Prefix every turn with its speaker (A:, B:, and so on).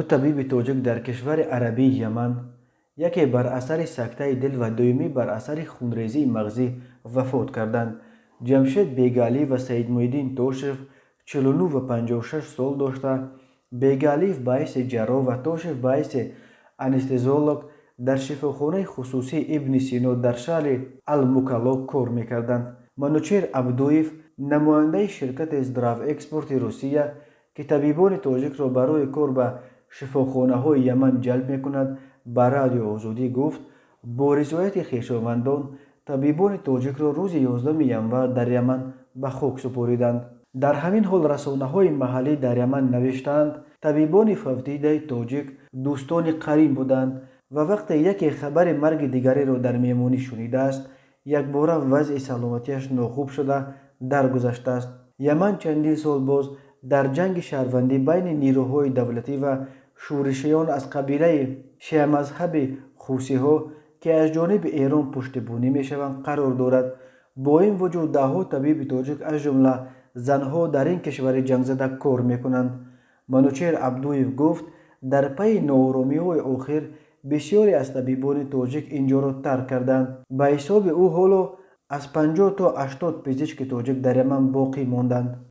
A: طبیب توجک در کشور عربی یمن، یکی بر اثر سکته دل و دومی بر اثر خونریزی مغزی وفات کردند. جمشید بیگالی و سید محیدین توشف 49 و 56 سال داشته. بیگالیف باعث جراح و توشف باعث انستزیولوگ در شفاخانه خصوصی ابن سینا در شهر المکلا کار میکردند. منوچهر عبدویف نماینده شرکت ازدراف اکسپورت روسیه که طبیبان تاجیک را برای کار به شفاخانه های یمن جلب میکند به رادیو آزادی گفت با رضایت خویشاوندان طبیبان تاجیک را روز 11 ینور در یمن به خاک سپاریدند. در همین حال رسانه های محلی در یمن نوشتند طبیبان فوتیده تاجیک دوستان قرین بودند و وقتی یک خبر مرگ دیگری را در میمونی شنیده است یک باره وضع سلامتیش ناخوب شده درگذشته است. یمن چندین سال باز در جنگ شهروندی بین نیروهای دولتی و شورشیان از قبیله شیعه مذهب خوسی ها که از جانب ایران پشتیبانی می شوند قرار دارد. با این وجود دهها طبیب تاجیک از جمله زنها در این کشور جنگ زده کار می کنند. منوچهر عبدویف گفت در پی ناآرامی های آخر بسیاری از طبیبان تاجیک اینجا را ترک کردند. به حساب او حالا از 50 تا 80 پزشک تاجیک در یمن باقی ماندند.